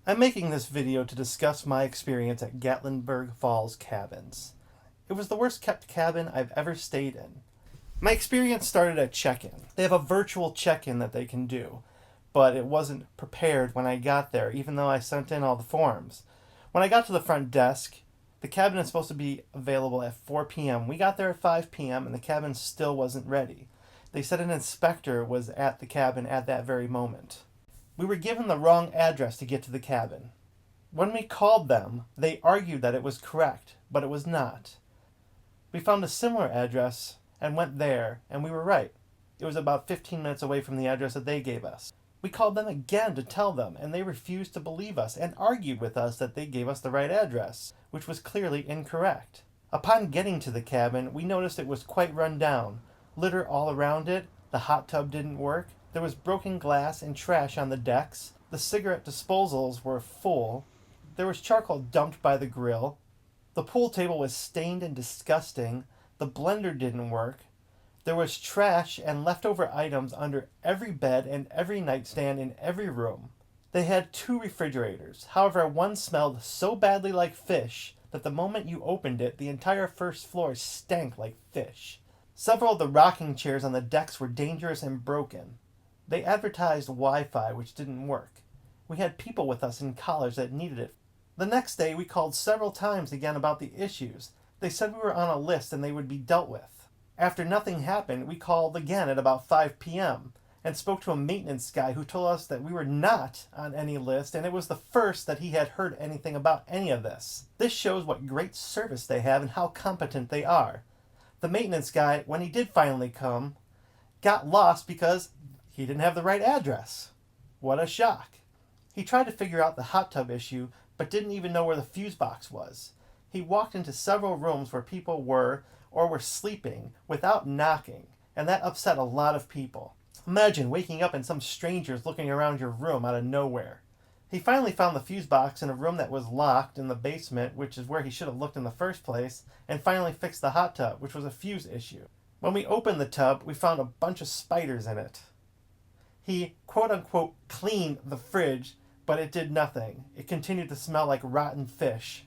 I'm making this video to discuss my experience at Gatlinburg Falls Cabins. It was the worst kept cabin I've ever stayed in. My experience started at check-in. They have a virtual check-in that they can do, but it wasn't prepared when I got there, even though I sent in all the forms. When I got to the front desk, the cabin is supposed to be available at 4 p.m. We got there at 5 p.m. and the cabin still wasn't ready. They said an inspector was at the cabin at that very moment. We were given the wrong address to get to the cabin. When we called them, they argued that it was correct, but it was not. We found a similar address and went there, and we were right. It was about 15 minutes away from the address that they gave us. We called them again to tell them, and they refused to believe us and argued with us that they gave us the right address, which was clearly incorrect. Upon getting to the cabin, we noticed it was quite run down. Litter all around it, the hot tub didn't work, there was broken glass and trash on the decks, the cigarette disposals were full, there was charcoal dumped by the grill, the pool table was stained and disgusting, the blender didn't work, there was trash and leftover items under every bed and every nightstand in every room. They had 2 refrigerators, however one smelled so badly like fish that the moment you opened it, the entire first floor stank like fish. Several of the rocking chairs on the decks were dangerous and broken. They advertised Wi-Fi, which didn't work. We had people with us in college that needed it. The next day, we called several times again about the issues. They said we were on a list and they would be dealt with. After nothing happened, we called again at about 5 p.m. and spoke to a maintenance guy who told us that we were not on any list and it was the first that he had heard anything about any of this. This shows what great service they have and how competent they are. The maintenance guy, when he did finally come, got lost because he didn't have the right address. What a shock. He tried to figure out the hot tub issue, but didn't even know where the fuse box was. He walked into several rooms where people were or were sleeping without knocking, and that upset a lot of people. Imagine waking up and some strangers looking around your room out of nowhere. He finally found the fuse box in a room that was locked in the basement, which is where he should have looked in the first place, and finally fixed the hot tub, which was a fuse issue. When we opened the tub, we found a bunch of spiders in it. He, quote-unquote, cleaned the fridge, but it did nothing. It continued to smell like rotten fish.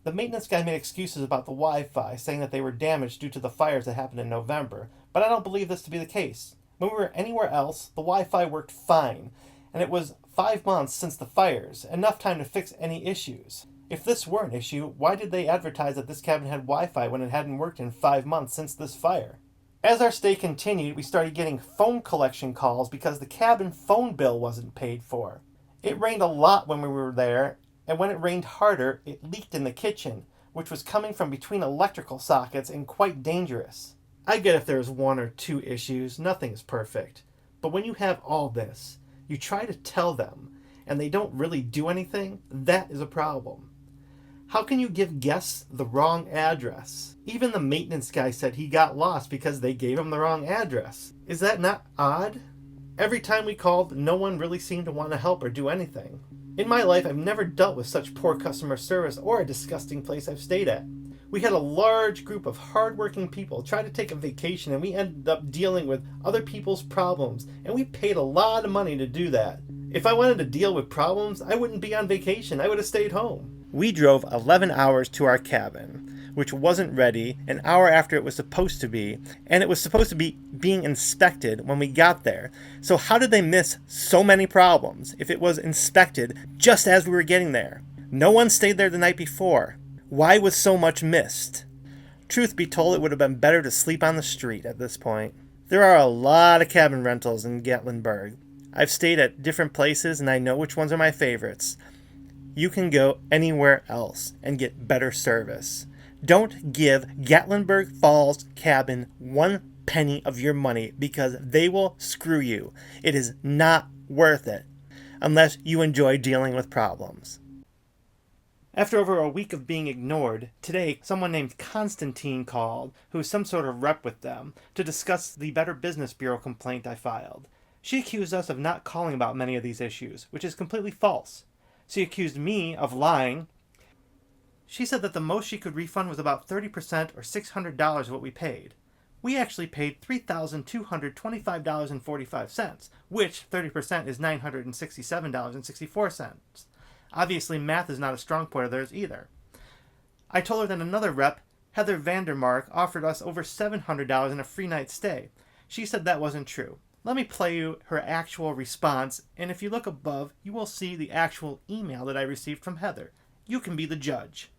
The maintenance guy made excuses about the Wi-Fi, saying that they were damaged due to the fires that happened in November, but I don't believe this to be the case. When we were anywhere else, the Wi-Fi worked fine, and it was 5 months since the fires, enough time to fix any issues. If this were an issue, why did they advertise that this cabin had Wi-Fi when it hadn't worked in 5 months since this fire? As our stay continued, we started getting phone collection calls because the cabin phone bill wasn't paid for. It rained a lot when we were there, and when it rained harder, it leaked in the kitchen, which was coming from between electrical sockets and quite dangerous. I get if there's 1 or 2 issues, nothing is perfect. But when you have all this, you try to tell them, and they don't really do anything, that is a problem. How can you give guests the wrong address? Even the maintenance guy said he got lost because they gave him the wrong address. Is that not odd? Every time we called, no one really seemed to want to help or do anything. In my life, I've never dealt with such poor customer service or a disgusting place I've stayed at. We had a large group of hardworking people try to take a vacation and we ended up dealing with other people's problems, and we paid a lot of money to do that. If I wanted to deal with problems, I wouldn't be on vacation, I would have stayed home. We drove 11 hours to our cabin, which wasn't ready an hour after it was supposed to be, and it was supposed to be being inspected when we got there. So how did they miss so many problems if it was inspected just as we were getting there? No one stayed there the night before. Why was so much missed? Truth be told, it would have been better to sleep on the street at this point. There are a lot of cabin rentals in Gatlinburg. I've stayed at different places and I know which ones are my favorites. You can go anywhere else and get better service. Don't give Gatlinburg Falls Cabin 1 penny of your money because they will screw you. It is not worth it unless you enjoy dealing with problems. After over a week of being ignored, today someone named Constantine called, who is some sort of rep with them, to discuss the Better Business Bureau complaint I filed. She accused us of not calling about many of these issues, which is completely false. She accused me of lying. She said that the most she could refund was about 30% or $600 of what we paid. We actually paid $3,225.45, which 30% is $967.64. Obviously, math is not a strong point of theirs either. I told her that another rep, Heather Vandermark, offered us over $700 in a free night stay. She said that wasn't true. Let me play you her actual response, and if you look above, you will see the actual email that I received from Heather. You can be the judge.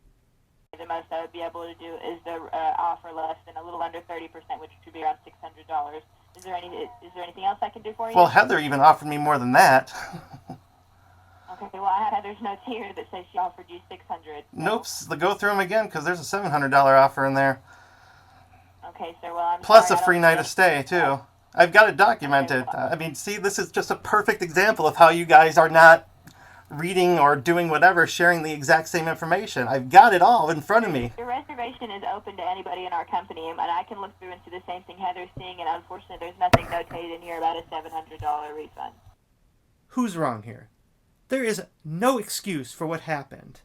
The most I would be able to do is the offer less than a little under 30%, which would be around $600. Is there anything else I can do for you? Well, Heather even offered me more than that. Okay, well, I have Heather's notes here that says she offered you $600. Nope, go through them again because there's a $700 offer in there. Okay, sir, well, I'm Plus sorry, a free night of stay, too. I've got it documented. I mean, see, this is just a perfect example of how you guys are not reading or doing whatever, sharing the exact same information. I've got it all in front of me. Your reservation is open to anybody in our company, and I can look through and see the same thing Heather's seeing, and unfortunately there's nothing notated in here about a $700 refund. Who's wrong here? There is no excuse for what happened.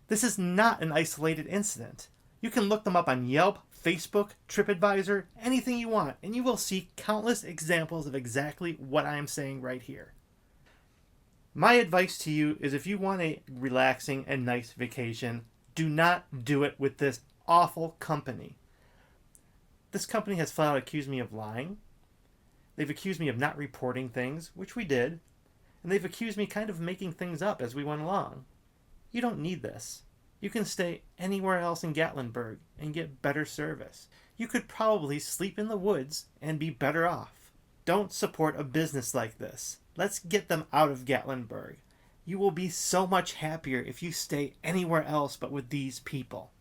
This is not an isolated incident. You can look them up on Yelp, Facebook, TripAdvisor, anything you want, and you will see countless examples of exactly what I am saying right here. My advice to you is if you want a relaxing and nice vacation, do not do it with this awful company. This company has flat out accused me of lying. They've accused me of not reporting things, which we did. And they've accused me kind of making things up as we went along. You don't need this. You can stay anywhere else in Gatlinburg and get better service. You could probably sleep in the woods and be better off. Don't support a business like this. Let's get them out of Gatlinburg. You will be so much happier if you stay anywhere else but with these people.